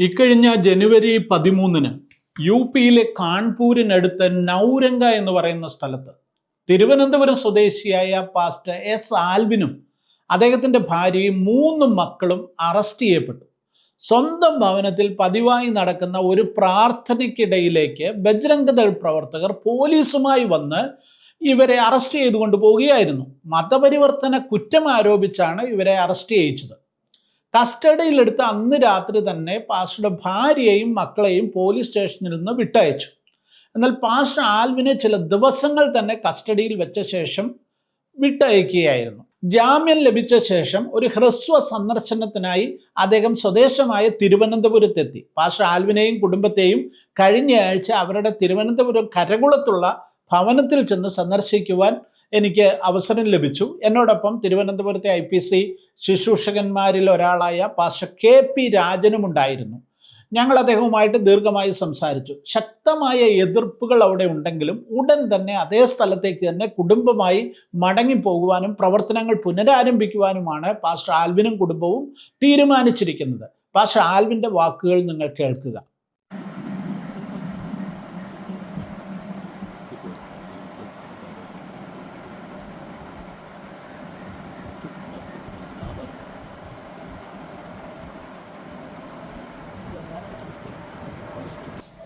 ഇക്കഴിഞ്ഞ ജനുവരി 13-ന് യു പിയിലെ കാൺപൂരിനടുത്ത് നൗരംഗ എന്ന് പറയുന്ന സ്ഥലത്ത് തിരുവനന്തപുരം സ്വദേശിയായ പാസ്റ്റർ എസ് ആൽവിനും അദ്ദേഹത്തിൻ്റെ ഭാര്യയും 3 മക്കളും അറസ്റ്റ് ചെയ്യപ്പെട്ടു. സ്വന്തം ഭവനത്തിൽ പതിവായി നടക്കുന്ന ഒരു പ്രാർത്ഥനയ്ക്കിടയിലേക്ക് ബജ്രംഗദൾ പ്രവർത്തകർ പോലീസുമായി വന്ന് ഇവരെ അറസ്റ്റ് ചെയ്തുകൊണ്ട് പോവുകയായിരുന്നു. മതപരിവർത്തന കുറ്റം ആരോപിച്ചാണ് ഇവരെ അറസ്റ്റ് ചെയ്യിച്ചത്. കസ്റ്റഡിയിലെടുത്ത് അന്ന് രാത്രി തന്നെ പാസ്റ്ററുടെ ഭാര്യയെയും മക്കളെയും പോലീസ് സ്റ്റേഷനിൽ നിന്ന് വിട്ടയച്ചു. എന്നാൽ പാസ്റ്റർ ആൽവിനെ ചില ദിവസങ്ങൾ തന്നെ കസ്റ്റഡിയിൽ വെച്ച ശേഷം വിട്ടയക്കുകയായിരുന്നു. ജാമ്യം ലഭിച്ച ശേഷം ഒരു ഹ്രസ്വ സന്ദർശനത്തിനായി അദ്ദേഹം സ്വദേശമായ തിരുവനന്തപുരത്തെത്തി. പാസ്റ്റർ ആൽവിനെയും കുടുംബത്തെയും കഴിഞ്ഞയാഴ്ച അവരുടെ തിരുവനന്തപുരം കരകുളത്തുള്ള ഭവനത്തിൽ ചെന്ന് സന്ദർശിക്കുവാൻ എനിക്ക് അവസരം ലഭിച്ചു. എന്നോടൊപ്പം തിരുവനന്തപുരത്തെ IPC ശുശ്രൂഷകന്മാരിൽ ഒരാളായ പാസ്റ്റർ KP രാജനും ഉണ്ടായിരുന്നു. ഞങ്ങൾ അദ്ദേഹവുമായിട്ട് ദീർഘമായി സംസാരിച്ചു. ശക്തമായ എതിർപ്പുകൾ അവിടെ ഉണ്ടെങ്കിലും ഉടൻ തന്നെ അതേ സ്ഥലത്തേക്ക് തന്നെ കുടുംബമായി മടങ്ങിപ്പോകുവാനും പ്രവർത്തനങ്ങൾ പുനരാരംഭിക്കുവാനുമാണ് പാസ്റ്റർ ആൽവിനും കുടുംബവും തീരുമാനിച്ചിരിക്കുന്നത്. പാസ്റ്റർ ആൽവിൻ്റെ വാക്കുകൾ നിങ്ങൾ കേൾക്കുക.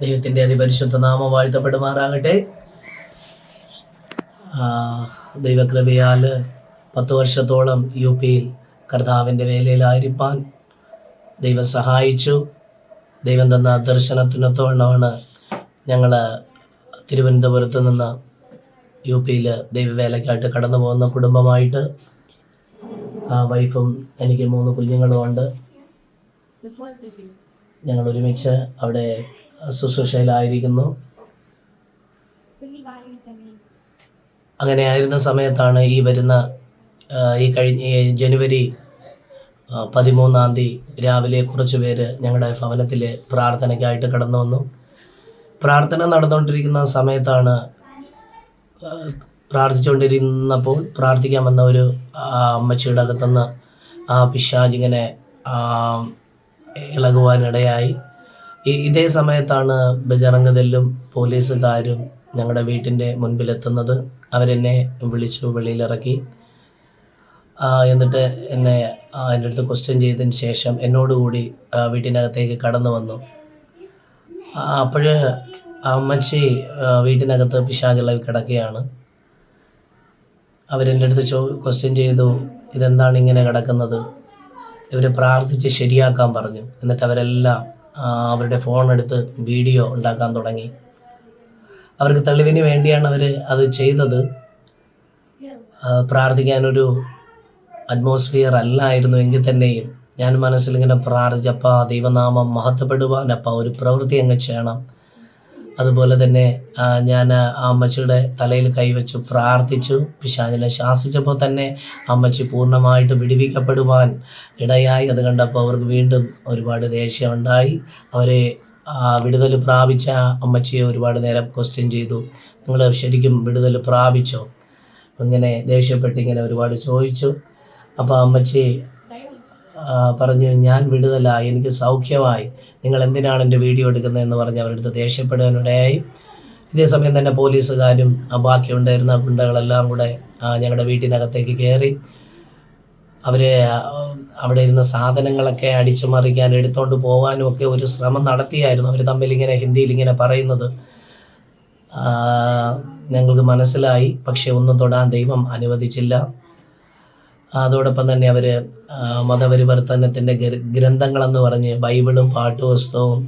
ദൈവത്തിൻ്റെ അതിപരിശുദ്ധ നാമം വാഴ്ത്തപ്പെടുമാറാകട്ടെ. ദൈവകൃപയാൽ 10 വർഷത്തോളം യു പിയിൽ കർത്താവിൻ്റെ വേലയിലായിരിക്കാൻ ദൈവം സഹായിച്ചു. ദൈവം തന്ന ദർശനത്തിനൊത്തവണ്ണമാണ് ഞങ്ങൾ തിരുവനന്തപുരത്ത് നിന്ന് യു പിയിൽ ദൈവവേലയ്ക്കായിട്ട് കടന്നു പോകുന്ന കുടുംബമായിട്ട്. വൈഫും എനിക്ക് 3 കുഞ്ഞുങ്ങളുമുണ്ട്. ഞങ്ങൾ ഒരുമിച്ച് അവിടെ ശുശ്രൂഷയിലായിരിക്കുന്നു. അങ്ങനെ ആയിരുന്ന സമയത്താണ് ഈ കഴിഞ്ഞ ജനുവരി 13-ാം തീയതി രാവിലെ കുറച്ച് പേര് ഞങ്ങളുടെ ഭവനത്തിൽ പ്രാർത്ഥനയ്ക്കായിട്ട് കടന്നു വന്നു. പ്രാർത്ഥന നടന്നുകൊണ്ടിരിക്കുന്ന സമയത്താണ് പ്രാർത്ഥിച്ചുകൊണ്ടിരുന്നപ്പോൾ പ്രാർത്ഥിക്കാൻ വന്ന ഒരു അമ്മച്ചിയുടെ അകത്തുനിന്ന് പിശാചിങ്ങനെ ഇളകുവാനിടയായി. ഇതേ സമയത്താണ് ബജറംഗദളും പോലീസുകാരും ഞങ്ങളുടെ വീട്ടിൻ്റെ മുൻപിലെത്തുന്നത്. അവരെന്നെ വിളിച്ചു വെളിയിലിറക്കി. എന്നിട്ട് എൻ്റെ അടുത്ത് ക്വസ്റ്റ്യൻ ചെയ്തതിന് ശേഷം എന്നോടുകൂടി വീട്ടിനകത്തേക്ക് കടന്നു വന്നു. അപ്പോൾ അമ്മച്ചി വീട്ടിനകത്ത് പിശാചിളവി കിടക്കുകയാണ്. അവരെൻ്റെ അടുത്ത് ക്വസ്റ്റ്യൻ ചെയ്തു, ഇതെന്താണ് ഇങ്ങനെ കിടക്കുന്നത്? ഇവർ പ്രാർത്ഥിച്ച് ശരിയാക്കാൻ പറഞ്ഞു. എന്നിട്ട് അവരെല്ലാം അവരുടെ ഫോണെടുത്ത് വീഡിയോ ഉണ്ടാക്കാൻ തുടങ്ങി. അവർക്ക് തെളിവിന് വേണ്ടിയാണ് അവർ അത് ചെയ്തത്. പ്രാർത്ഥിക്കാനൊരു അറ്റ്മോസ്ഫിയർ അല്ലായിരുന്നു എങ്കിൽ തന്നെയും ഞാൻ മനസ്സിലിങ്ങനെ പ്രാർത്ഥിച്ചപ്പോൾ ദൈവനാമം മഹത്വപ്പെടുവാനപ്പോൾ ഒരു പ്രവൃത്തി അങ്ങ് ചെയ്യണം. അതുപോലെ തന്നെ ഞാൻ ആ അമ്മച്ചിയുടെ തലയിൽ കൈവച്ചു പ്രാർത്ഥിച്ചു. പിശാചിനെ ശാസിച്ചപ്പോൾ തന്നെ അമ്മച്ചി പൂർണ്ണമായിട്ട് വിടുവിക്കപ്പെടുവാൻ ഇടയായി. അത് കണ്ടപ്പോൾ അവർക്ക് വീണ്ടും ഒരുപാട് ദേഷ്യമുണ്ടായി. അവരെ വിടുതൽ പ്രാപിച്ച അമ്മച്ചിയെ ഒരുപാട് നേരം ക്വസ്റ്റ്യൻ ചെയ്തു, നിങ്ങൾ ശരിക്കും വിടുതൽ പ്രാപിച്ചോ? ഇങ്ങനെ ദേഷ്യപ്പെട്ടിങ്ങനെ ഒരുപാട് ചോദിച്ചു. അപ്പോൾ അമ്മച്ചി പറഞ്ഞു, ഞാൻ വിടുതലായി, എനിക്ക് സൗഖ്യമായി, നിങ്ങൾ എന്തിനാണ് എൻ്റെ വീഡിയോ എടുക്കുന്നതെന്ന് പറഞ്ഞ് അവരുടെ അടുത്ത് ദേഷ്യപ്പെടാനിടയായി. ഇതേ സമയം തന്നെ പോലീസുകാരും ബാക്കിയുണ്ടായിരുന്ന ഗുണ്ടകളെല്ലാം കൂടെ ഞങ്ങളുടെ വീട്ടിനകത്തേക്ക് കയറി. അവരെ അവിടെ ഇരുന്ന സാധനങ്ങളൊക്കെ അടിച്ചു മറിക്കാൻ എടുത്തുകൊണ്ട് പോകാനും ഒക്കെ ഒരു ശ്രമം നടത്തിയായിരുന്നു. അവർ തമ്മിൽ ഇങ്ങനെ ഹിന്ദിയിൽ ഇങ്ങനെ പറയുന്നത് ഞങ്ങൾക്ക് മനസ്സിലായി. പക്ഷെ ഒന്നും തൊടാൻ ദൈവം അനുവദിച്ചില്ല. അതോടൊപ്പം തന്നെ അവർ മതപരിവർത്തനത്തിൻ്റെ ഗ്രന്ഥങ്ങളെന്ന് പറഞ്ഞ് ബൈബിളും പാട്ടുപുസ്തകവും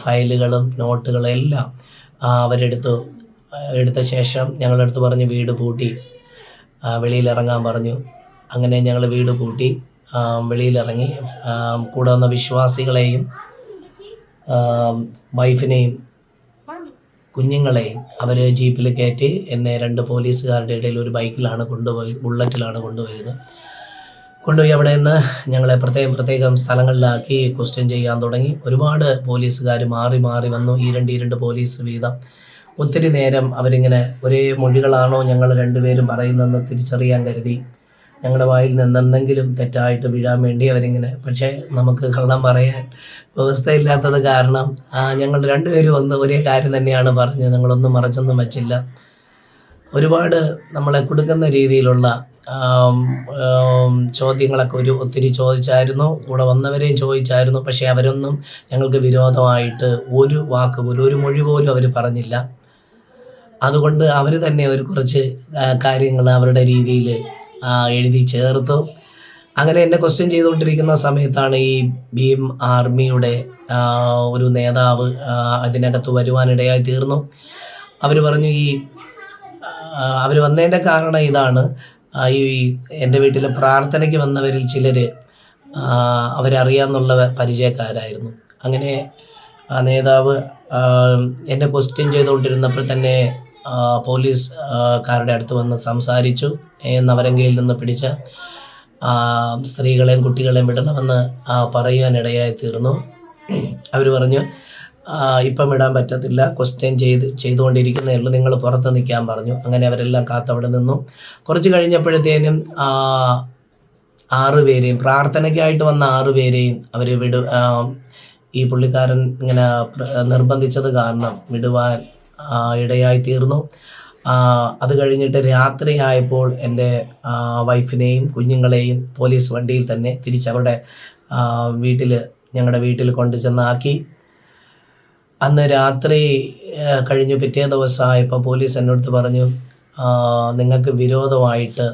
ഫയലുകളും നോട്ടുകളും എല്ലാം എടുത്ത ശേഷം ഞങ്ങളുടെ അടുത്ത് പറഞ്ഞ് വീട് പൂട്ടി വെളിയിലിറങ്ങാൻ പറഞ്ഞു. അങ്ങനെ ഞങ്ങൾ വീട് പൂട്ടി വെളിയിലിറങ്ങി. കൂടെ വന്ന വിശ്വാസികളെയും വൈഫിനെയും കുഞ്ഞുങ്ങളെയും അവർ ജീപ്പിൽ കയറ്റി എന്നെ 2 പോലീസുകാരുടെ ഇടയിൽ ഒരു ബൈക്കിലാണ് ബുള്ളറ്റിലാണ് കൊണ്ടുപോയി അവിടെ നിന്ന് ഞങ്ങളെ പ്രത്യേകം സ്ഥലങ്ങളിലാക്കി ക്വസ്റ്റ്യൻ ചെയ്യാൻ തുടങ്ങി. ഒരുപാട് പോലീസുകാർ മാറി വന്നു. ഈ രണ്ട് പോലീസ് വീതം. ഒത്തിരി നേരം അവരിങ്ങനെ ഒരേ മൊഴികളാണോ ഞങ്ങൾ 2 പേരും പറയുന്നതെന്ന് തിരിച്ചറിയാൻ കരുതി ഞങ്ങളുടെ വായിൽ നിന്ന് എന്തെങ്കിലും തെറ്റായിട്ട് വീഴാൻ വേണ്ടി അവരിങ്ങനെ, പക്ഷേ നമുക്ക് കള്ളം പറയാൻ വ്യവസ്ഥയില്ലാത്തത് കാരണം ഞങ്ങൾ രണ്ടുപേരും ഒരേ കാര്യം തന്നെയാണ് പറഞ്ഞത്. ഞങ്ങളൊന്നും മറച്ചൊന്നും വച്ചില്ല. ഒരുപാട് നമ്മളെ കൊടുക്കുന്ന രീതിയിലുള്ള ചോദ്യങ്ങളൊക്കെ ഒത്തിരി ചോദിച്ചായിരുന്നു. കൂടെ വന്നവരെയും ചോദിച്ചായിരുന്നു. പക്ഷേ അവരൊന്നും ഞങ്ങൾക്ക് വിരോധമായിട്ട് ഒരു വാക്ക് പോലും, ഒരു മൊഴി പോലും അവർ പറഞ്ഞില്ല. അതുകൊണ്ട് അവർ തന്നെ കുറച്ച് കാര്യങ്ങൾ അവരുടെ രീതിയിൽ എഴുതി ചേർത്തു. അങ്ങനെ എന്നെ ക്വസ്റ്റ്യൻ ചെയ്തുകൊണ്ടിരിക്കുന്ന സമയത്താണ് ഈ ഭീം ആർമിയുടെ ഒരു നേതാവ് അതിനകത്ത് വരുവാനിടയായി തീർന്നു. അവർ പറഞ്ഞു, അവർ വന്നതിൻ്റെ കാരണം ഇതാണ്, ഈ എൻ്റെ വീട്ടിൽ പ്രാർത്ഥനയ്ക്ക് വന്നവരിൽ ചിലർ അവരറിയാമെന്നുള്ള പരിചയക്കാരായിരുന്നു. അങ്ങനെ ആ നേതാവ് എന്നെ ക്വസ്റ്റ്യൻ ചെയ്തുകൊണ്ടിരുന്നപ്പോൾ തന്നെ പോലീസുകാരുടെ അടുത്ത് വന്ന് സംസാരിച്ചു. നവരങ്കയിൽ നിന്ന് പിടിച്ച സ്ത്രീകളെയും കുട്ടികളെയും വിടണമെന്ന് പറയാനിടയായി തീർന്നു. അവർ പറഞ്ഞു, ഇപ്പം വിടാൻ പറ്റത്തില്ല, ക്വസ്റ്റ്യൻ ചെയ്തുകൊണ്ടിരിക്കുന്നേ ഉള്ളൂ, നിങ്ങൾ പുറത്ത് നിൽക്കാൻ പറഞ്ഞു. അങ്ങനെ അവരെല്ലാം കാത്തവിടെ നിന്നു. കുറച്ച് കഴിഞ്ഞപ്പോഴത്തേനും 6 പേരെയും, പ്രാർത്ഥനയ്ക്കായിട്ട് വന്ന 6 പേരെയും അവർ ഈ പുള്ളിക്കാരൻ ഇങ്ങനെ നിർബന്ധിച്ചത് കാരണം വിടുവാൻ ഇടയായി തീർന്നു. അത് കഴിഞ്ഞിട്ട് രാത്രിയായപ്പോൾ എൻ്റെ വൈഫിനെയും കുഞ്ഞുങ്ങളെയും പോലീസ് വണ്ടിയിൽ തന്നെ തിരിച്ചവരുടെ ഞങ്ങളുടെ വീട്ടിൽ കൊണ്ടു ചെന്നാക്കി. അന്ന് രാത്രി കഴിഞ്ഞു പിറ്റേ ദിവസമായപ്പോൾ പോലീസ് എന്നോട് പറഞ്ഞു, നിങ്ങൾക്ക് വിരോധമായിട്ട്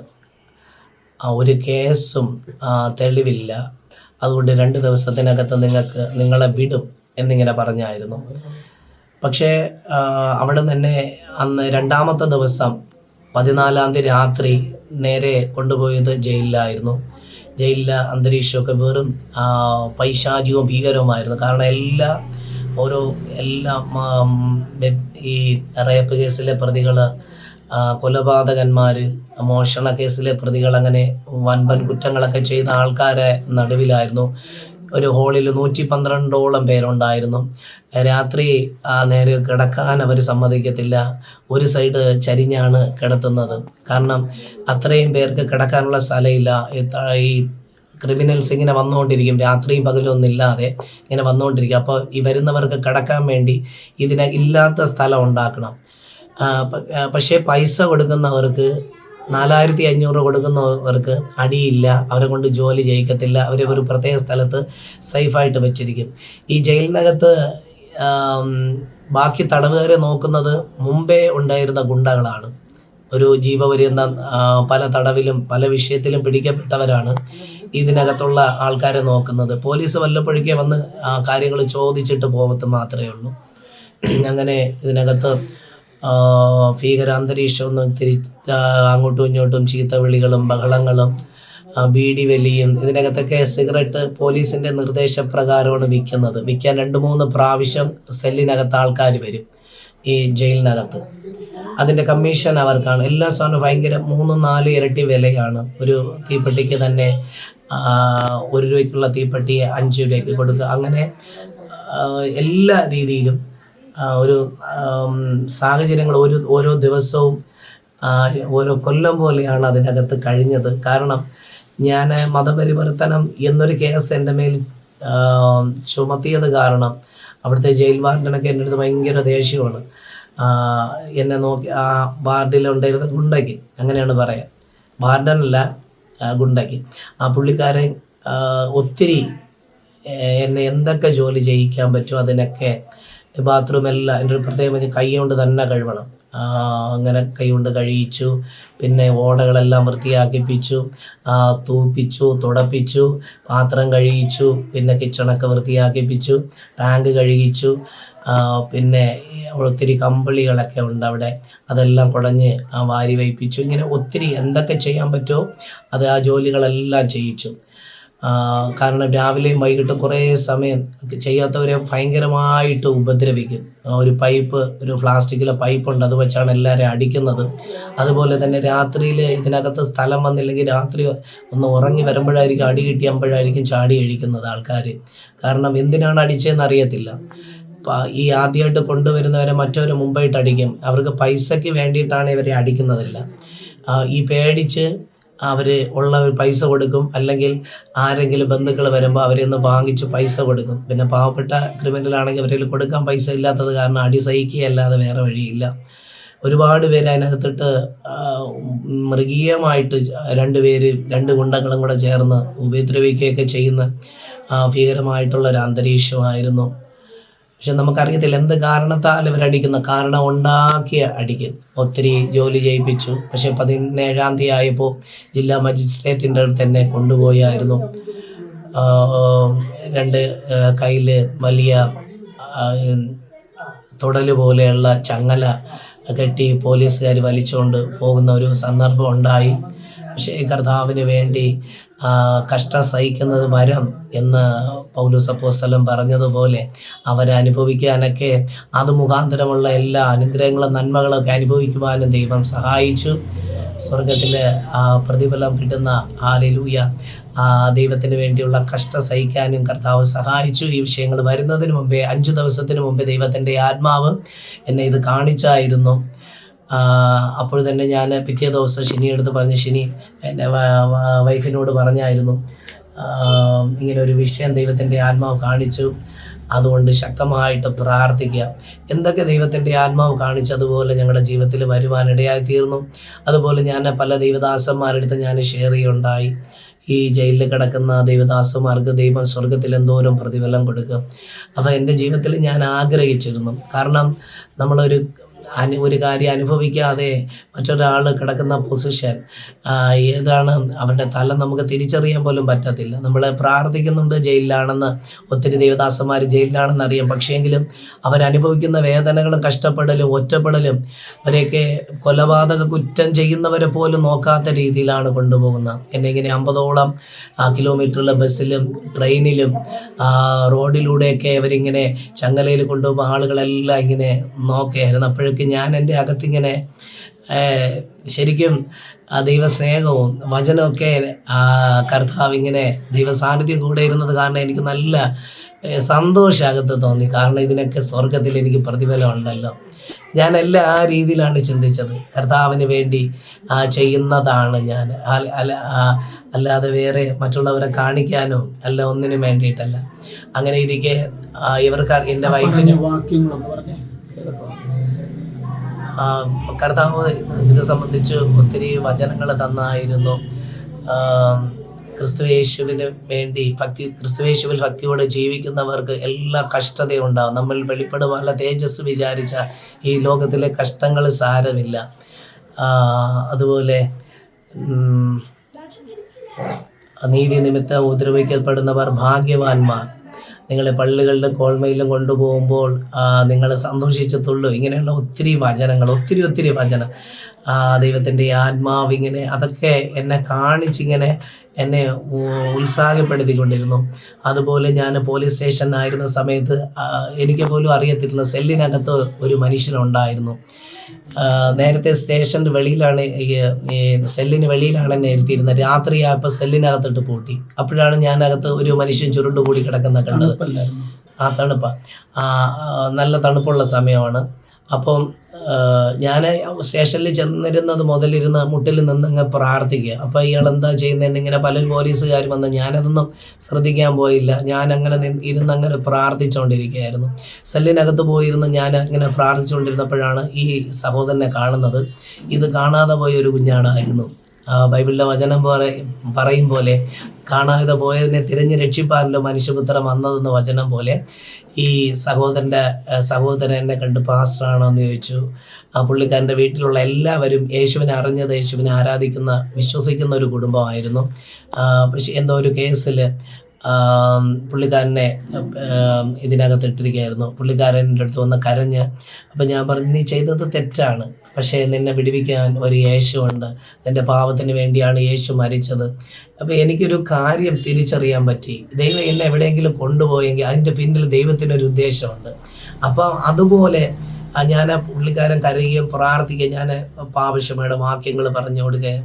ഒരു കേസും തെളിവില്ല, അതുകൊണ്ട് 2 ദിവസത്തിനകത്ത് നിങ്ങളെ വിടും എന്നിങ്ങനെ പറഞ്ഞായിരുന്നു. പക്ഷേ അവിടെ തന്നെ അന്ന് 2ാമത്തെ ദിവസം 14-ാം തീയതി രാത്രി നേരെ കൊണ്ടുപോയത് ജയിലിലായിരുന്നു. ജയിലിലെ അന്തരീക്ഷമൊക്കെ വെറും പൈശാചികവും ഭീകരവുമായിരുന്നു. കാരണം എല്ലാ ഈ റേപ്പ് കേസിലെ പ്രതികൾ, കൊലപാതകന്മാർ, മോഷണ കേസിലെ പ്രതികൾ, അങ്ങനെ വൻപൻ കുറ്റങ്ങളൊക്കെ ചെയ്ത ആൾക്കാരെ നടുവിലായിരുന്നു. ഒരു ഹോളിൽ 112ഓളം പേരുണ്ടായിരുന്നു. രാത്രി നേരെ കിടക്കാൻ അവർ സമ്മതിക്കത്തില്ല. ഒരു സൈഡ് ചരിഞ്ഞാണ് കിടത്തുന്നത്. കാരണം അത്രയും പേർക്ക് കിടക്കാനുള്ള സ്ഥലമില്ല. ഈ ക്രിമിനൽസ് ഇങ്ങനെ വന്നുകൊണ്ടിരിക്കും, രാത്രിയും പകലും ഒന്നില്ലാതെ ഇങ്ങനെ വന്നുകൊണ്ടിരിക്കും. അപ്പോൾ ഈ വരുന്നവർക്ക് കിടക്കാൻ വേണ്ടി ഇല്ലാത്ത സ്ഥലം ഉണ്ടാക്കണം. പക്ഷേ പൈസ കൊടുക്കുന്നവർക്ക് 4500 കൊടുക്കുന്നവർക്ക് അടിയില്ല, അവരെ കൊണ്ട് ജോലി ചെയ്യിക്കത്തില്ല. അവരെ ഒരു പ്രത്യേക സ്ഥലത്ത് സേഫായിട്ട് വെച്ചിരിക്കും. ഈ ജയിലിനകത്ത് ബാക്കി തടവുകാരെ നോക്കുന്നത് മുമ്പേ ഉണ്ടായിരുന്ന ഗുണ്ടകളാണ്. ഒരു ജീവപര്യന്തം പല തടവിലും പല വിഷയത്തിലും പിടിക്കപ്പെട്ടവരാണ് ഇതിനകത്തുള്ള ആൾക്കാരെ നോക്കുന്നത്. പോലീസ് വല്ലപ്പോഴേക്കേ വന്ന് കാര്യങ്ങൾ ചോദിച്ചിട്ട് പോകത്ത് മാത്രമേ ഉള്ളൂ. അങ്ങനെ ഇതിനകത്ത് ഭീകരാന്തരീക്ഷമൊന്നും അങ്ങോട്ടും ഇങ്ങോട്ടും ചീത്തവിളികളും ബഹളങ്ങളും ബീഡി വലിയും. ഇതിനകത്തൊക്കെ സിഗരറ്റ് പോലീസിൻ്റെ നിർദ്ദേശപ്രകാരമാണ് വിൽക്കാൻ 2-3 പ്രാവശ്യം സെല്ലിനകത്ത് ആൾക്കാർ വരും ഈ ജയിലിനകത്ത്. അതിൻ്റെ കമ്മീഷൻ അവർക്കാണ്. എല്ലാ സാധനവും ഭയങ്കര 3-4 ഇരട്ടി വിലയാണ്. ഒരു തീപ്പെട്ടിക്ക് തന്നെ 1 രൂപയ്ക്കുള്ള തീപ്പെട്ടി 5 രൂപയ്ക്ക് കൊടുക്കുക. അങ്ങനെ എല്ലാ രീതിയിലും ഒരു സാഹചര്യങ്ങൾ ഓരോ ദിവസവും ഓരോ കൊല്ലം പോലെയാണ് അതിനകത്ത് കഴിഞ്ഞത്. കാരണം ഞാൻ മതപരിവർത്തനം എന്നൊരു കേസ് എൻ്റെ മേൽ ചുമത്തിയത് കാരണം അവിടുത്തെ ജയിൽ വാർഡനൊക്കെ എൻ്റെ അടുത്ത് ഭയങ്കര ദേഷ്യമാണ്. എന്നെ നോക്കി ആ വാർഡിലുണ്ടായിരുന്ന ഗുണ്ടയ്ക്ക്, അങ്ങനെയാണ് പറയാം, വാർഡനല്ല ഗുണ്ടയ്ക്ക്, ആ പുള്ളിക്കാരൻ ഒത്തിരി എന്നെ എന്തൊക്കെ ജോലി ചെയ്യിക്കാൻ പറ്റുമോ അതിനൊക്കെ, ബാത്റൂമെല്ലാം എൻ്റെ ഒരു പ്രത്യേകം കൈ കൊണ്ട് തന്നെ കഴുകണം, അങ്ങനെ കൈ കൊണ്ട് കഴിയിച്ചു. പിന്നെ ഓടകളെല്ലാം വൃത്തിയാക്കിപ്പിച്ചു, തൂപ്പിച്ചു, തുടപ്പിച്ചു, പാത്രം കഴിയിച്ചു, പിന്നെ കിച്ചണൊക്കെ വൃത്തിയാക്കിപ്പിച്ചു, ടാങ്ക് കഴുകിച്ചു. പിന്നെ ഒത്തിരി കമ്പിളികളൊക്കെ ഉണ്ട് അവിടെ, അതെല്ലാം കുടഞ്ഞ് വാരി വയ്പ്പിച്ചു. ഇങ്ങനെ ഒത്തിരി എന്തൊക്കെ ചെയ്യാൻ പറ്റുമോ അത് ആ ജോലികളെല്ലാം ചെയ്യിച്ചു. കാരണം രാവിലെയും വൈകിട്ടും കുറേ സമയം ചെയ്യാത്തവരെ ഭയങ്കരമായിട്ട് ഉപദ്രവിക്കും. ഒരു പ്ലാസ്റ്റിക്കിലെ പൈപ്പുണ്ട്, അത് വെച്ചാണ് എല്ലാവരും അടിക്കുന്നത്. അതുപോലെ തന്നെ രാത്രിയിൽ ഇതിനകത്ത് സ്ഥലം വന്നില്ലെങ്കിൽ രാത്രി ഒന്ന് ഉറങ്ങി വരുമ്പോഴായിരിക്കും അടി കിട്ടിയപ്പോഴായിരിക്കും ചാടി അഴിക്കുന്നത് ആൾക്കാർ. കാരണം എന്തിനാണ് അടിച്ചതെന്ന് അറിയത്തില്ല. ഈ ആദ്യമായിട്ട് കൊണ്ടുവരുന്നവരെ മറ്റവരെ മുമ്പായിട്ട് അടിക്കും. അവർക്ക് പൈസയ്ക്ക് വേണ്ടിയിട്ടാണ് ഇവരെ അടിക്കുന്നതല്ല. ഈ പേടിച്ച് അവർ ഉള്ളവർ പൈസ കൊടുക്കും, അല്ലെങ്കിൽ ആരെങ്കിലും ബന്ധുക്കൾ വരുമ്പോൾ അവരിൽ നിന്ന് വാങ്ങിച്ച് പൈസ കൊടുക്കും. പിന്നെ പാവപ്പെട്ട ക്രിമിനലാണെങ്കിൽ അവരിൽ കൊടുക്കാൻ പൈസ ഇല്ലാത്തത് കാരണം അടി സഹിക്കുകയല്ലാതെ വേറെ വഴിയില്ല. ഒരുപാട് പേര് അതിനകത്തിട്ട് മൃഗീയമായിട്ട് രണ്ട് ഗുണ്ടകളും കൂടെ ചേർന്ന് ഉപദ്രവിക്കുകയൊക്കെ ചെയ്യുന്ന ഭീകരമായിട്ടുള്ള ഒരു അന്തരീക്ഷമായിരുന്നു. പക്ഷെ നമുക്കറിയത്തില്ല എന്ത് കാരണത്താൽ ഇവരടിക്കുന്ന, കാരണം ഉണ്ടാക്കിയ അടിക്കും. ഒത്തിരി ജോലി ചെയ്യിപ്പിച്ചു. പക്ഷെ 17-ാം തീയതി ആയപ്പോൾ ജില്ലാ മജിസ്ട്രേറ്റിൻ്റെ അടുത്ത് തന്നെ കൊണ്ടുപോയായിരുന്നു. 2 കയ്യിൽ വലിയ തുടല് പോലെയുള്ള ചങ്ങല കെട്ടി പോലീസുകാർ വലിച്ചുകൊണ്ട് പോകുന്ന ഒരു സന്ദർഭം ഉണ്ടായി. പക്ഷേ കർത്താവിന് വേണ്ടി കഷ്ടം സഹിക്കുന്നത് വരം എന്ന് പൗലോസ് അപ്പോസ്തലൻ പറഞ്ഞതുപോലെ അവരനുഭവിക്കാനൊക്കെ അത് മുഖാന്തരമുള്ള എല്ലാ അനുഗ്രഹങ്ങളും നന്മകളൊക്കെ അനുഭവിക്കുവാനും ദൈവം സഹായിച്ചു. സ്വർഗത്തിൽ പ്രതിഫലം കിട്ടുന്ന ഹല്ലേലൂയ ദൈവത്തിന് വേണ്ടിയുള്ള കഷ്ടം സഹിക്കാനും കർത്താവ് സഹായിച്ചു. ഈ വിഷയങ്ങൾ വരുന്നതിന് മുമ്പേ 5 ദിവസത്തിന് മുമ്പേ ദൈവത്തിൻ്റെ ആത്മാവ് എന്നെ ഇത് കാണിച്ചായിരുന്നു. അപ്പോൾ തന്നെ ഞാൻ പിറ്റേ ദിവസം ഷിനിയെടുത്ത് പറഞ്ഞു, ഷിനി എൻ്റെ വൈഫിനോട് പറഞ്ഞായിരുന്നു, ഇങ്ങനെ ഒരു വിഷയം ദൈവത്തിൻ്റെ ആത്മാവ് കാണിച്ചു, അതുകൊണ്ട് ശക്തമായിട്ട് പ്രാർത്ഥിക്കുക. എന്തൊക്കെ ദൈവത്തിൻ്റെ ആത്മാവ് കാണിച്ചതുപോലെ ഞങ്ങളുടെ ജീവിതത്തിൽ വരുവാനിടയായി തീർന്നു. അതുപോലെ ഞാൻ പല ദൈവദാസന്മാരുടെ അടുത്ത് ഞാൻ ഷെയർ ചെയ്യുകയുണ്ടായി. ഈ ജയിലിൽ കിടക്കുന്ന ദൈവദാസന്മാർക്ക് ദൈവം സ്വർഗത്തിൽ എന്തോരം പ്രതിഫലം കൊടുക്കുക. അപ്പോൾ എൻ്റെ ജീവിതത്തിൽ ഞാൻ ആഗ്രഹിച്ചിരുന്നു. കാരണം നമ്മളൊരു കാര്യം അനുഭവിക്കാതെ മറ്റൊരാൾ കിടക്കുന്ന പൊസിഷൻ ഏതാണ്, അവരുടെ തല നമുക്ക് തിരിച്ചറിയാൻ പോലും പറ്റത്തില്ല. നമ്മൾ പ്രാർത്ഥിക്കുന്നുണ്ട് ജയിലിലാണെന്ന്, ഒത്തിരി ദൈവദാസന്മാർ ജയിലിലാണെന്ന് അറിയാം. പക്ഷേങ്കിലും അവരനുഭവിക്കുന്ന വേദനകളും കഷ്ടപ്പെടലും ഒറ്റപ്പെടലും അവരെയൊക്കെ കൊലപാതക കുറ്റം ചെയ്യുന്നവരെ പോലും നോക്കാത്ത രീതിയിലാണ് കൊണ്ടുപോകുന്നത്. എന്നെ ഇങ്ങനെ 50ഓളം കിലോമീറ്ററുള്ള ബസ്സിലും ട്രെയിനിലും റോഡിലൂടെയൊക്കെ അവരിങ്ങനെ ചങ്ങലയിൽ കൊണ്ടുപോകുമ്പോൾ ആളുകളെല്ലാം ഇങ്ങനെ നോക്കിയായിരുന്നു. അപ്പോഴേക്കും ഞാൻ എൻ്റെ അകത്തിങ്ങനെ ശരിക്കും ദൈവസ്നേഹവും വചനമൊക്കെ കർത്താവ് ഇങ്ങനെ ദൈവസാന്നിധ്യം കൂടെ ഇരുന്നത് കാരണം എനിക്ക് നല്ല സന്തോഷാകത്ത് തോന്നി. കാരണം ഇതിനൊക്കെ സ്വർഗത്തിൽ എനിക്ക് പ്രതിഫലം ഉണ്ടല്ലോ. ഞാനെല്ലാം ആ രീതിയിലാണ് ചിന്തിച്ചത്. കർത്താവിന് വേണ്ടി ചെയ്യുന്നതാണ് ഞാൻ, അല്ലാതെ വേറെ മറ്റുള്ളവരെ കാണിക്കാനോ അല്ല, ഒന്നിനും വേണ്ടിയിട്ടല്ല. അങ്ങനെ ഇരിക്കെ ഇവർക്ക് എൻ്റെ വൈഫിന് കർത്താവ് ഇത് സംബന്ധിച്ച് ഒത്തിരി വചനങ്ങൾ തന്നായിരുന്നു. ക്രിസ്തുയേശുവിന് വേണ്ടി ക്രിസ്തുയേശുവിൽ ഭക്തിയോടെ ജീവിക്കുന്നവർക്ക് എല്ലാ കഷ്ടതയും ഉണ്ടാകും. നമ്മൾ വെളിപ്പെടുവാനുള്ള തേജസ് വിചാരിച്ച ഈ ലോകത്തിലെ കഷ്ടങ്ങൾ സാരമില്ല. അതുപോലെ നീതി നിമിത്തം ഉപദ്രവിക്കപ്പെടുന്നവർ ഭാഗ്യവാന്മാർ. നിങ്ങളെ പള്ളികളിലും കോൾമയിലും കൊണ്ടുപോകുമ്പോൾ നിങ്ങൾ സന്തോഷിച്ചതുള്ളൂ. ഇങ്ങനെയുള്ള ഒത്തിരി വചനങ്ങൾ, ഒത്തിരി വചനം ദൈവത്തിൻ്റെ ആത്മാവ് ഇങ്ങനെ അതൊക്കെ എന്നെ കാണിച്ചിങ്ങനെ എന്നെ ഉത്സാഹപ്പെടുത്തിക്കൊണ്ടിരുന്നു. അതുപോലെ ഞാൻ പോലീസ് സ്റ്റേഷനിലായിരുന്ന സമയത്ത് എനിക്ക് പോലും അറിയത്തില്ല, സെല്ലിനകത്ത് ഒരു മനുഷ്യനുണ്ടായിരുന്നു. നേരത്തെ സ്റ്റേഷൻ്റെ വെളിയിലാണ്, ഈ സെല്ലിന് വെളിയിലാണ് എന്നെ ഇരുത്തിയിരുന്നത്. രാത്രിയായപ്പോൾ സെല്ലിനകത്തിട്ട് പൂട്ടി. അപ്പോഴാണ് ഞാനകത്ത് ഒരു മനുഷ്യൻ ചുരുണ്ടുകൂടി കിടക്കുന്ന കണ്ടത്. തണുപ്പ നല്ല തണുപ്പുള്ള സമയമാണ്. അപ്പം ഞാൻ സ്റ്റേഷനിൽ ചെന്നിരുന്നത് മുതലിരുന്ന് മുട്ടിൽ നിന്നങ്ങ് പ്രാർത്ഥിക്കുക. അപ്പോൾ ഇയാൾ എന്താ ചെയ്യുന്നതെന്നിങ്ങനെ പല പോലീസുകാർ വന്ന് ഞാനതൊന്നും ശ്രദ്ധിക്കാൻ പോയില്ല. ഞാൻ അങ്ങനെ ഇരുന്നങ്ങനെ പ്രാർത്ഥിച്ചുകൊണ്ടിരിക്കുകയായിരുന്നു. സെല്ലിനകത്ത് പോയിരുന്ന് ഞാൻ അങ്ങനെ പ്രാർത്ഥിച്ചുകൊണ്ടിരുന്നപ്പോഴാണ് ഈ സഹോദരനെ കാണുന്നത്. ഇത് കാണാതെ പോയ ഒരു കുഞ്ഞാടായിരുന്നു. ബൈബിളിലെ വചനം പറയും പോലെ കാണാതെ പോയതിനെ തിരഞ്ഞ് രക്ഷിപ്പാനല്ലോ മനുഷ്യപുത്രൻ വന്നതെന്ന് വചനം പോലെ ഈ സഹോദരൻ എന്നെ കണ്ട് പാസ്റ്ററാണോ എന്ന് ചോദിച്ചു. പുള്ളിക്കാരൻ്റെ വീട്ടിലുള്ള എല്ലാവരും യേശുവിനെ അറിഞ്ഞത്, യേശുവിനെ ആരാധിക്കുന്ന വിശ്വസിക്കുന്ന ഒരു കുടുംബമായിരുന്നു. പക്ഷേ എന്തോ ഒരു കേസിൽ പുള്ളിക്കാരനെ ഇതിനകത്ത് ഇട്ടിരിക്കുകയായിരുന്നു. പുള്ളിക്കാരൻ്റെ അടുത്ത് വന്ന് കരഞ്ഞ്, അപ്പം ഞാൻ പറഞ്ഞു, നീ ചെയ്തത് തെറ്റാണ്, പക്ഷേ നിന്നെ വിടുവിക്കാൻ ഒരു യേശുവുണ്ട്, നിൻ്റെ പാപത്തിന് വേണ്ടിയാണ് യേശു മരിച്ചത്. അപ്പോൾ എനിക്കൊരു കാര്യം തിരിച്ചറിയാൻ പറ്റി, ദൈവം എന്നെ എവിടെയെങ്കിലും കൊണ്ടുപോയെങ്കിൽ അതിൻ്റെ പിന്നിൽ ദൈവത്തിനൊരു ഉദ്ദേശമുണ്ട്. അപ്പം അതുപോലെ ഞാൻ പുള്ളിക്കാരൻ കരയുകയും പ്രാർത്ഥിക്കുകയും ഞാൻ പാപക്ഷമയുടെ വാക്യങ്ങൾ പറഞ്ഞു കൊടുക്കുകയും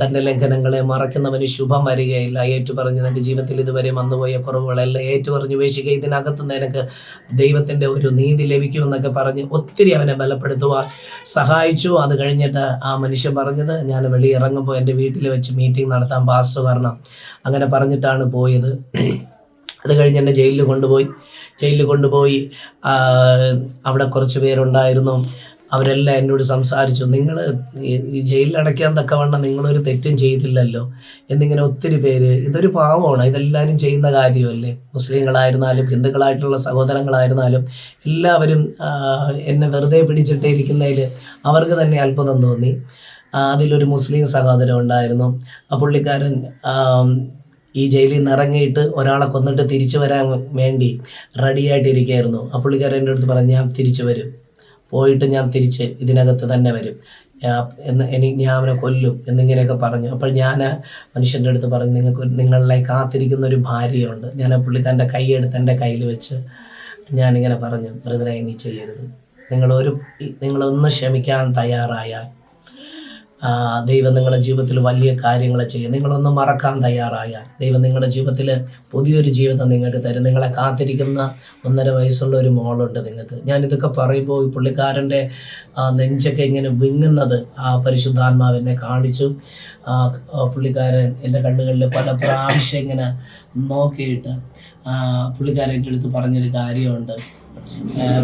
തൻ്റെ ലംഘനങ്ങളെ മറക്കുന്നവന് ശുഭം വരികയില്ല, ഏറ്റുപറഞ്ഞ് തൻ്റെ ജീവിതത്തിൽ ഇതുവരെ വന്നുപോയ കുറവുകളെല്ലാം ഏറ്റുപറഞ്ഞ് ഉപേക്ഷിക്കുക, ഇതിനകത്ത് നിനക്ക് ദൈവത്തിൻ്റെ ഒരു നീതി ലഭിക്കുമെന്നൊക്കെ പറഞ്ഞ് ഒത്തിരി അവനെ ബലപ്പെടുത്തുവാൻ സഹായിച്ചു. അത് കഴിഞ്ഞിട്ട് ആ മനുഷ്യൻ പറഞ്ഞത്, ഞാൻ വെളിയിറങ്ങുമ്പോൾ എൻ്റെ വീട്ടിൽ വെച്ച് മീറ്റിംഗ് നടത്താൻ പാസ്റ്റർ വരണം, അങ്ങനെ പറഞ്ഞിട്ടാണ് പോയത്. അത് കഴിഞ്ഞ് എന്നെ ജയിലിൽ കൊണ്ടുപോയി അവിടെ കുറച്ച് പേരുണ്ടായിരുന്നു. അവരെല്ലാം എന്നോട് സംസാരിച്ചു, നിങ്ങൾ ഈ ജയിലിൽ അടയ്ക്കാൻ തക്കവണ്ണം നിങ്ങളൊരു തെറ്റും ചെയ്തില്ലല്ലോ എന്നിങ്ങനെ ഒത്തിരി പേര്. ഇതൊരു പാവമാണ്, ഇതെല്ലാവരും ചെയ്യുന്ന കാര്യമല്ലേ. മുസ്ലിങ്ങളായിരുന്നാലും ഹിന്ദുക്കളായിട്ടുള്ള സഹോദരങ്ങളായിരുന്നാലും എല്ലാവരും എന്നെ വെറുതെ പിടിച്ചിട്ടേ ഇരിക്കുന്നതിൽ അവർക്ക് തന്നെ അത്ഭുതം തോന്നി. അതിലൊരു മുസ്ലിം സഹോദരൻ ഉണ്ടായിരുന്നു. ആ പുള്ളിക്കാരൻ ഈ ജയിലിൽ നിന്ന് ഇറങ്ങിയിട്ട് ഒരാളെ കൊന്നിട്ട് തിരിച്ചു വരാൻ വേണ്ടി റെഡിയായിട്ടിരിക്കുകയായിരുന്നു. ആ പുള്ളിക്കാരൻ എൻ്റെ അടുത്ത് പറഞ്ഞു, ഞാൻ തിരിച്ചു വരും, പോയിട്ട് ഞാൻ തിരിച്ച് ഇതിനകത്ത് തന്നെ വരും, ഞാൻ അവനെ കൊല്ലും എന്നിങ്ങനെയൊക്കെ പറഞ്ഞു. അപ്പോൾ ഞാൻ മനുഷ്യൻ്റെ അടുത്ത് പറഞ്ഞു, നിങ്ങളെ കാത്തിരിക്കുന്ന ഒരു ഭാര്യയുണ്ട്. ഞാൻ ആ പുള്ളിക്കാരൻ്റെ കൈയെടുത്ത് എൻ്റെ കയ്യിൽ വെച്ച് ഞാനിങ്ങനെ പറഞ്ഞു, ബ്രദറെ ഇനി ചെയ്യരുത്, നിങ്ങളൊന്ന് ക്ഷമിക്കാൻ തയ്യാറായാൽ ദൈവം നിങ്ങളുടെ ജീവിതത്തിൽ വലിയ കാര്യങ്ങൾ ചെയ്യും. നിങ്ങളൊന്ന് മറക്കാൻ തയ്യാറായാൽ ദൈവം നിങ്ങളുടെ ജീവിതത്തിൽ പുതിയൊരു ജീവിതം നിങ്ങൾക്ക് തരും. നിങ്ങളെ കാത്തിരിക്കുന്ന 1.5 വയസ്സുള്ള ഒരു മോളുണ്ട് നിങ്ങൾക്ക്. ഞാനിതൊക്കെ പറയുമ്പോൾ ഈ പുള്ളിക്കാരൻ്റെ നെഞ്ചൊക്കെ ഇങ്ങനെ വിങ്ങുന്നത് പരിശുദ്ധാത്മാവ് എന്നെ കാണിച്ചു. പുള്ളിക്കാരൻ എൻ്റെ കണ്ണുകളിൽ പല പ്രാവശ്യം ഇങ്ങനെ നോക്കിയിട്ട് പുള്ളിക്കാരൻ എൻ്റെ അടുത്ത് പറഞ്ഞൊരു കാര്യമുണ്ട്.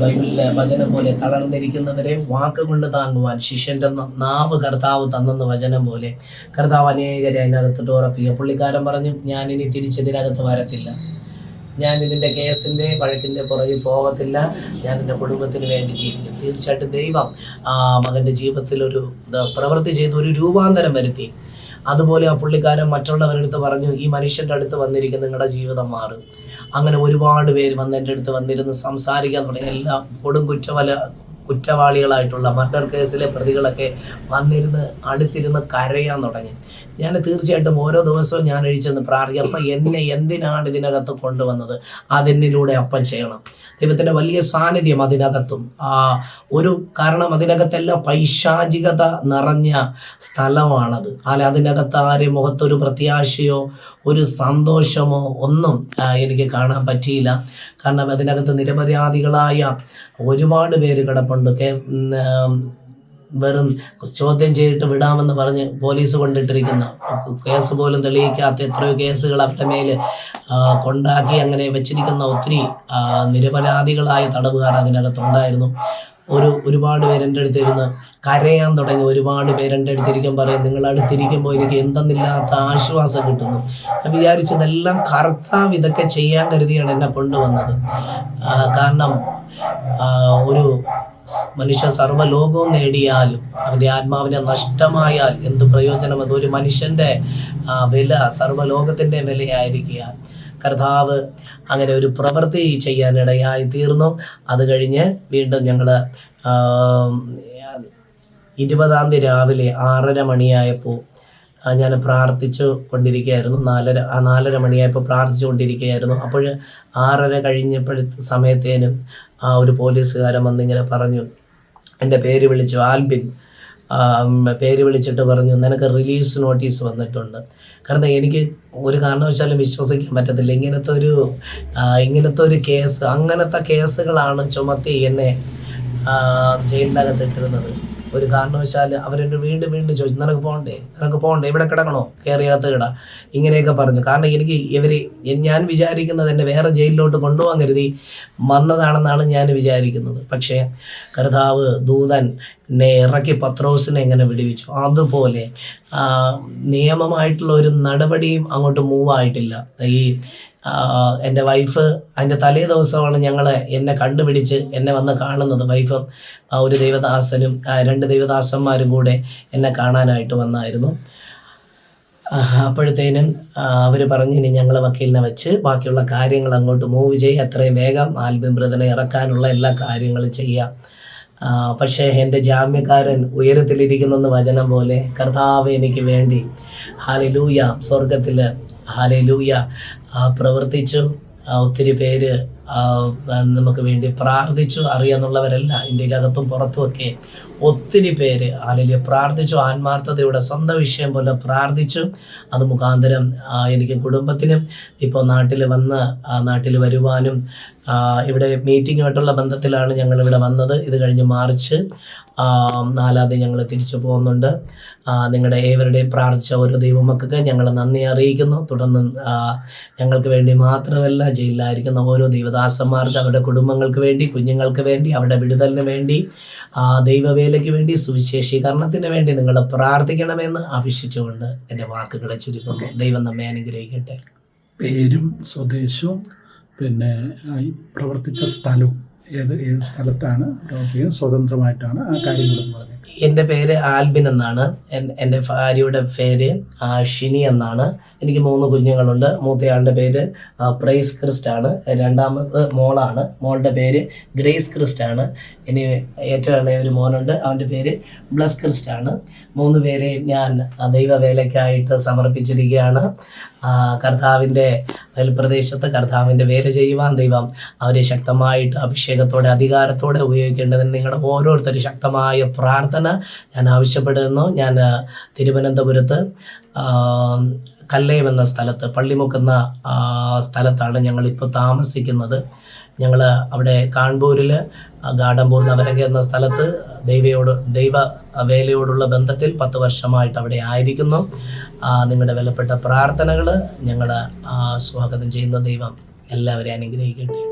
ബൈബിളിലെ വചനം പോലെ തളർന്നിരിക്കുന്നവരെ വാക്കുകൊണ്ട് താങ്ങുവാൻ ശിഷ്യൻ്റെ നാവ് കർത്താവ് തന്നെന്ന് വചനം പോലെ കർത്താവ് അനേകരെ അതിനകത്തിട്ട് ഉറപ്പിക്കുക. പുള്ളിക്കാരൻ പറഞ്ഞു, ഞാനിനി തിരിച്ചതിനകത്ത് വരത്തില്ല, ഞാൻ ഇതിൻ്റെ കേസിൻ്റെ വഴക്കിൻ്റെ പുറകിൽ പോകത്തില്ല, ഞാൻ എൻ്റെ കുടുംബത്തിന് വേണ്ടി ജീവിക്കും. തീർച്ചയായിട്ടും ദൈവം മകൻ്റെ ജീവിതത്തിൽ ഒരു പ്രവൃത്തി ചെയ്ത് ഒരു രൂപാന്തരം വരുത്തി. അതുപോലെ ആ പുള്ളിക്കാരൻ മറ്റുള്ളവരുടെ അടുത്ത് പറഞ്ഞു, ഈ മനുഷ്യൻ്റെ അടുത്ത് വന്നിരിക്കുന്ന നിങ്ങളുടെ ജീവിതം മാറും. അങ്ങനെ ഒരുപാട് പേര് വന്ന് എൻ്റെ അടുത്ത് വന്നിരുന്ന് സംസാരിക്കാൻ തുടങ്ങി. എല്ലാം കൊടും കുറ്റവാളികളായിട്ടുള്ള മർഡർ കേസിലെ പ്രതികളൊക്കെ വന്നിരുന്ന് അടുത്തിരുന്ന് കരയാൻ തുടങ്ങി. ഞാൻ തീർച്ചയായിട്ടും ഓരോ ദിവസവും ഞാൻ എഴുതിച്ചെന്ന് പ്രാർത്ഥിക്കും, അപ്പം എന്നെ എന്തിനാണ് ഇതിനകത്ത് കൊണ്ടുവന്നത്, അതെന്നിലൂടെ അപ്പം ചെയ്യണം. ദൈവത്തിൻ്റെ വലിയ സാന്നിധ്യം അതിനകത്തും ഒരു കാരണം അതിനകത്തെല്ലാം പൈശാചികത നിറഞ്ഞ സ്ഥലമാണത്. അതിനകത്ത് ആരും മുഖത്തൊരു പ്രത്യാശയോ ഒരു സന്തോഷമോ ഒന്നും എനിക്ക് കാണാൻ പറ്റിയില്ല. കാരണം അതിനകത്ത് നിരപരാധികളായ ഒരുപാട് പേര് കിടപ്പുണ്ട്. വെറും ചോദ്യം ചെയ്തിട്ട് വിടാമെന്ന് പറഞ്ഞ് പോലീസ് കൊണ്ടിട്ടിരിക്കുന്ന, കേസ് പോലും തെളിയിക്കാത്ത എത്രയോ കേസുകൾ അവരുടെ മേൽ കൊണ്ടാക്കി അങ്ങനെ വെച്ചിരിക്കുന്ന ഒത്തിരി നിരപരാധികളായ തടവുകാർ അതിനകത്തുണ്ടായിരുന്നു. ഒരുപാട് പേരെൻ്റെ അടുത്തിരുന്ന് കരയാൻ തുടങ്ങി. ഒരുപാട് പേരെൻ്റെ അടുത്തിരിക്കാൻ പറയും, നിങ്ങൾ അടുത്തിരിക്കുമ്പോൾ എനിക്ക് എന്തെന്നില്ലാത്ത ആശ്വാസം കിട്ടുന്നു. ഞാൻ വിചാരിച്ചതെല്ലാം കർത്താവ് ഇതൊക്കെ ചെയ്യാൻ കരുതിയാണ് എന്നെ കൊണ്ടുവന്നത്. കാരണം ഒരു മനുഷ്യ സർവ്വലോകവും നേടിയാലും അവൻ്റെ ആത്മാവിനെ നഷ്ടമായാൽ എന്ത് പ്രയോജനം? അതൊരു മനുഷ്യൻ്റെ വില സർവ്വലോകത്തിൻ്റെ വിലയായിരിക്കുക. കർത്താവ് അങ്ങനെ ഒരു പ്രവൃത്തി ചെയ്യാനിടയായി തീർന്നു. അത് കഴിഞ്ഞ് വീണ്ടും ഞങ്ങൾ 20-ാം തീയതി രാവിലെ 6:30 മണിയായപ്പോൾ ഞാൻ പ്രാർത്ഥിച്ചു കൊണ്ടിരിക്കുകയായിരുന്നു. 4:30 മണിയായപ്പോൾ പ്രാർത്ഥിച്ചു കൊണ്ടിരിക്കുകയായിരുന്നു. അപ്പോൾ 6:30 കഴിഞ്ഞപ്പോഴത്തെ സമയത്തേനും ഒരു പോലീസുകാരൻ വന്നിങ്ങനെ പറഞ്ഞു, എൻ്റെ പേര് വിളിച്ചു, ആൽബിൻ. പേര് വിളിച്ചിട്ട് പറഞ്ഞു, നിനക്ക് റിലീസ് നോട്ടീസ് വന്നിട്ടുണ്ട്. കാരണം എനിക്ക് ഒരു കാരണവശാലും വിശ്വസിക്കാൻ പറ്റത്തില്ല. ഇങ്ങനത്തെ ഒരു കേസ്, അങ്ങനത്തെ കേസുകളാണ് ചുമത്തി എന്നെ ജയിലിനകത്തിട്ടിരുന്നത്. ഒരു കാരണവശാൽ അവരെന്നെ വീണ്ടും ചോദിച്ചു, നിനക്ക് പോകണ്ടേ, ഇവിടെ കിടക്കണോ, കയറിയകത്ത് കിട, ഇങ്ങനെയൊക്കെ പറഞ്ഞു. കാരണം ഞാൻ വിചാരിക്കുന്നത് എന്നെ വേറെ ജയിലിലോട്ട് കൊണ്ടുപോകാൻ കരുതി വന്നതാണെന്നാണ് ഞാൻ വിചാരിക്കുന്നത്. പക്ഷേ കർത്താവ് ദൂതൻ എന്നെ ഇറക്കി പത്രോസിനെ എങ്ങനെ വിടുവിച്ചു, അതുപോലെ നിയമമായിട്ടുള്ള ഒരു നടപടിയും അങ്ങോട്ട് മൂവായിട്ടില്ല. എൻ്റെ വൈഫ് അതിൻ്റെ തലേ ദിവസമാണ് എന്നെ കണ്ടുപിടിച്ച് എന്നെ വന്ന് കാണുന്നത്. വൈഫും ഒരു ദൈവദാസനും 2 ദൈവദാസന്മാരും കൂടെ എന്നെ കാണാനായിട്ട് വന്നായിരുന്നു. അപ്പോഴത്തേനും അവർ പറഞ്ഞു, ഇനി ഞങ്ങൾ വക്കീലിനെ വെച്ച് ബാക്കിയുള്ള കാര്യങ്ങൾ അങ്ങോട്ട് മൂവ് ചെയ്യുക, എത്രയും വേഗം ആൽബിൻ ബ്രദറിനെ ഇറക്കാനുള്ള എല്ലാ കാര്യങ്ങളും ചെയ്യാം. പക്ഷേ എൻ്റെ ജാമ്യക്കാരൻ ഉയരത്തിലിരിക്കുന്നെന്ന് വചനം പോലെ കർത്താവ് എനിക്ക് വേണ്ടി ഹല്ലേലൂയ സ്വർഗത്തിൽ ഹല്ലേലൂയ പ്രവർത്തിച്ചു. ഒത്തിരി പേര് നമുക്ക് വേണ്ടി പ്രാർത്ഥിച്ചു. അറിയാന്നുള്ളവരല്ല, ഇന്ത്യക്കകത്തും പുറത്തുമൊക്കെ ഒത്തിരി പേര് ഹല്ലേലൂയ പ്രാർത്ഥിച്ചു. ആത്മാർത്ഥതയുടെ സ്വന്തം വിഷയം പോലെ പ്രാർത്ഥിച്ചു. അത് മുഖാന്തരം എനിക്കും കുടുംബത്തിനും ഇപ്പോൾ നാട്ടിൽ വരുവാനും ഇവിടെ മീറ്റിങ്ങുമായിട്ടുള്ള ബന്ധത്തിലാണ് ഞങ്ങളിവിടെ വന്നത്. ഇത് കഴിഞ്ഞ് മാർച്ച് 4-ാം തീയതി ഞങ്ങൾ തിരിച്ചു പോകുന്നുണ്ട്. നിങ്ങളുടെ ഏവരുടെയും പ്രാർത്ഥിച്ച ഓരോ ദൈവമക്കൾക്ക് ഞങ്ങൾ നന്ദി അറിയിക്കുന്നു. തുടർന്ന് ഞങ്ങൾക്ക് വേണ്ടി മാത്രമല്ല, ജയിലിലായിരിക്കുന്ന ഓരോ ദൈവദാസന്മാർക്ക്, അവരുടെ കുടുംബങ്ങൾക്ക് വേണ്ടി, കുഞ്ഞുങ്ങൾക്ക് വേണ്ടി, അവരുടെ വിടുതലിന് വേണ്ടി, ദൈവവേലയ്ക്ക് വേണ്ടി, സുവിശേഷീകരണത്തിന് വേണ്ടി നിങ്ങൾ പ്രാർത്ഥിക്കണമെന്ന് അപേക്ഷിച്ചുകൊണ്ട് എൻ്റെ വാക്കുകളെ ചുരുക്കുന്നു. ദൈവം നമ്മെ അനുഗ്രഹിക്കട്ടെ. പേരും സ്വദേശവും പിന്നെ ഈ പ്രവർത്തിച്ച സ്ഥലവും ഏത് സ്ഥലത്താണ് പ്രവർത്തിക്കുന്നത്, സ്വതന്ത്രമായിട്ടാണ്, ആ കാര്യം കൂടെ പറഞ്ഞത്. എൻ്റെ പേര് ആൽബിൻ എന്നാണ്. എൻ്റെ ഭാര്യയുടെ പേര് ഷിനി എന്നാണ്. എനിക്ക് 3 കുഞ്ഞുങ്ങളുണ്ട്. മൂത്തയാളുടെ പേര് പ്രൈസ് ക്രിസ്റ്റാണ്. രണ്ടാമത് മോളാണ്. മോളുടെ പേര് ഗ്രേസ് ക്രിസ്റ്റാണ്. ഇനി ഏറ്റവും ഇളയ ഒരു മോനുണ്ട്, അവൻ്റെ പേര് ബ്ലസ് ക്രിസ്റ്റാണ്. 3 പേരെയും ഞാൻ ദൈവവേലയ്ക്കായിട്ട് സമർപ്പിച്ചിരിക്കുകയാണ്. കർത്താവിൻ്റെ അയൽപ്രദേശത്ത് കർത്താവിൻ്റെ വേല ചെയ്യുവാൻ ദൈവം അവരെ ശക്തമായിട്ട് അഭിഷേകത്തോടെ അധികാരത്തോടെ ഉപയോഗിക്കേണ്ടതിന് നിങ്ങളുടെ ഓരോരുത്തരും ശക്തമായ പ്രാർത്ഥന ഞാൻ ആവശ്യപ്പെടുന്നു. ഞാൻ തിരുവനന്തപുരത്ത് കല്ലയം എന്ന സ്ഥലത്ത്, പള്ളിമുക്കെന്ന സ്ഥലത്താണ് ഞങ്ങളിപ്പോൾ താമസിക്കുന്നത്. ഞങ്ങൾ അവിടെ കാൺപൂരിൽ ഗാഡംപൂർ നവരംഗ എന്ന സ്ഥലത്ത് ദൈവ വേലയോടുള്ള ബന്ധത്തിൽ 10 വർഷമായിട്ട് അവിടെ ആയിരിക്കുന്നു. നിങ്ങളുടെ വിലപ്പെട്ട പ്രാർത്ഥനകൾ ഞങ്ങൾ സ്വാഗതം ചെയ്യുന്ന ദൈവം എല്ലാവരെയും അനുഗ്രഹിക്കട്ടെ.